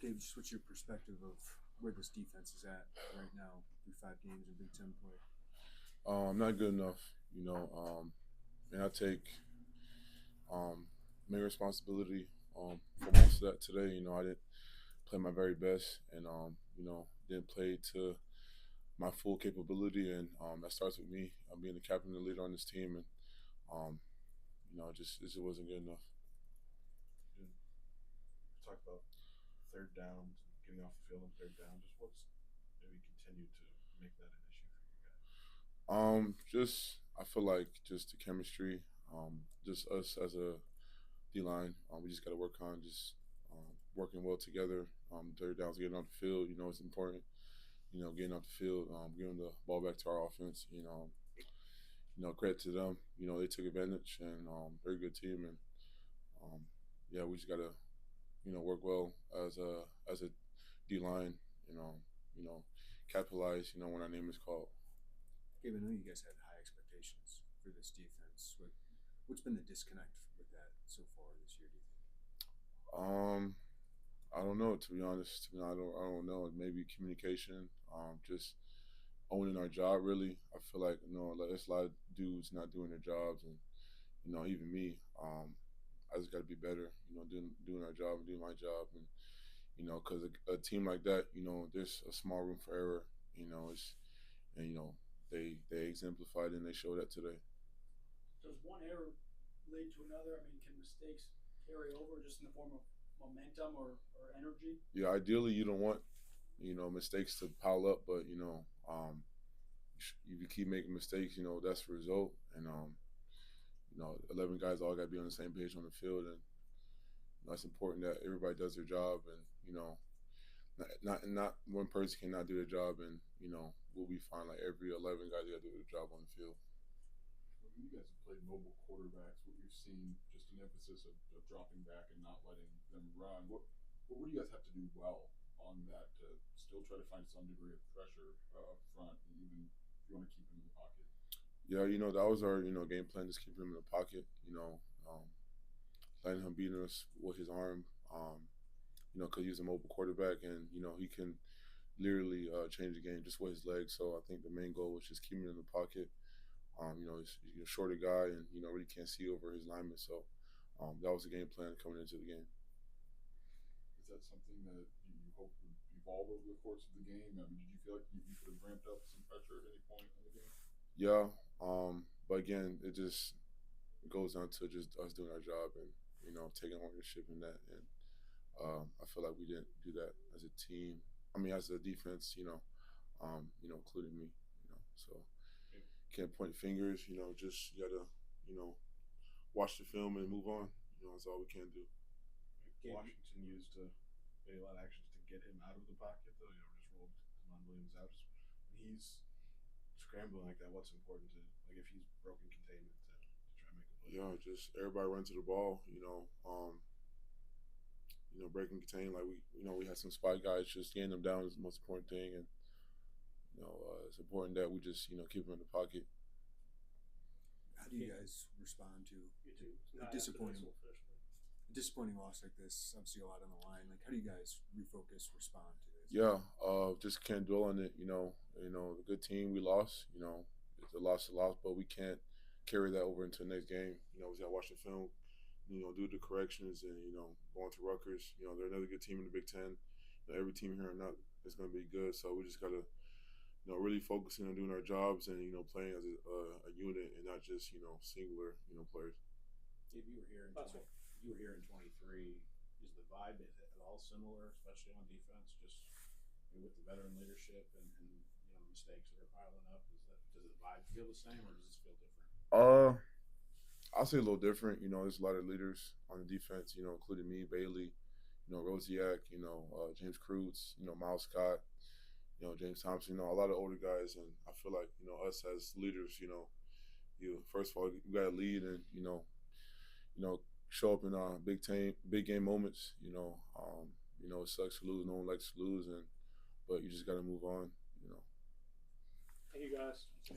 Gabe, just what's your perspective of where this defense is at right now through 5 games in Big Ten play? Not good enough, and I take main responsibility for most of that today. I didn't play my very best, and didn't play to my full capability, and that starts with me. I'm being the captain and the leader on this team, and um, it just wasn't good enough. And talk about third downs and getting off the field on third down. Just what's maybe continued to make that an issue for you guys? Just I feel like just the chemistry, just us as a D line, we just got to work on just working well together. Third downs, getting off the field, it's important. Getting off the field, giving the ball back to our offense. Credit to them. They took advantage, and they're a good team. And yeah, we just gotta work well as a D line. You know, you know, capitalize. When our name is called. Gabe, I know you guys had high expectations for this defense. What's been the disconnect with that so far this year, do you think? Um, I don't know, to be honest. I don't know. Maybe communication. Just owning our job. Really, I feel like there's a lot of dudes not doing their jobs, and even me. I just got to be better. Doing our job and doing my job, and because a team like that, there's a small room for error. It's and they exemplified and they showed that today. Does one error lead to another? I mean, can mistakes carry over just in the form of momentum or energy? Yeah, ideally you don't want mistakes to pile up, but if you keep making mistakes, that's the result. And 11 guys all got to be on the same page on the field, and it's important that everybody does their job, and not one person cannot do their job, and we'll be fine. Like every 11 guys got to do their job on the field. When you guys have played mobile quarterbacks, what you've seen just an emphasis of dropping back and not letting them run. What would you guys have to do well on that to still try to find some degree of pressure up front, and even if you want to keep him in the pocket? Yeah, that was our game plan, just keep him in the pocket. Letting him beat us with his arm. Because he's a mobile quarterback, and he can literally change the game just with his legs. So I think the main goal was just keeping him in the pocket. He's a shorter guy, and really can't see over his linemen. So that was the game plan coming into the game. Is that something that you hope would evolve over the course of the game? I mean, did you feel like you could have ramped up some pressure at any point in the game? Yeah, but again, it just goes down to just us doing our job and taking ownership in that. And I feel like we didn't do that as a team. I mean, as a defense, including me. So can't point fingers. Just you gotta watch the film and move on. That's all we can do. Washington used maybe a lot of actions to get him out of the pocket, though. Just rolled Kamon Williams out. Just when he's scrambling like that, what's important to like if he's broken containment to try and make a play? Yeah, just everybody run to the ball. Breaking contain like we had some spy guys. Just getting them down is the most important thing, and it's important that we just keep them in the pocket. How do you guys respond to a disappointing loss like this? Obviously, a lot on the line. Like, how do you guys refocus, respond to this? Yeah, just can't dwell on it. The good team we lost. It's a loss, but we can't carry that over into the next game. We got to watch the film. Do the corrections and going to Rutgers. They're another good team in the Big Ten. Every team here or not is going to be good. So we just got to really focusing on doing our jobs and playing as a unit and not just singular players. If you were here in 23, is the vibe at all similar, especially on defense? Just with the veteran leadership and mistakes that are piling up, does the vibe feel the same or does this feel different? I'll say a little different. There's a lot of leaders on the defense. Including me, Bailey, Rosiak, James Cruz, Miles Scott, James Thompson. A lot of older guys, and I feel like us as leaders, you first of all you got to lead and show up in big game moments. It sucks to lose. No one likes to lose, but you just got to move on. Thank you guys.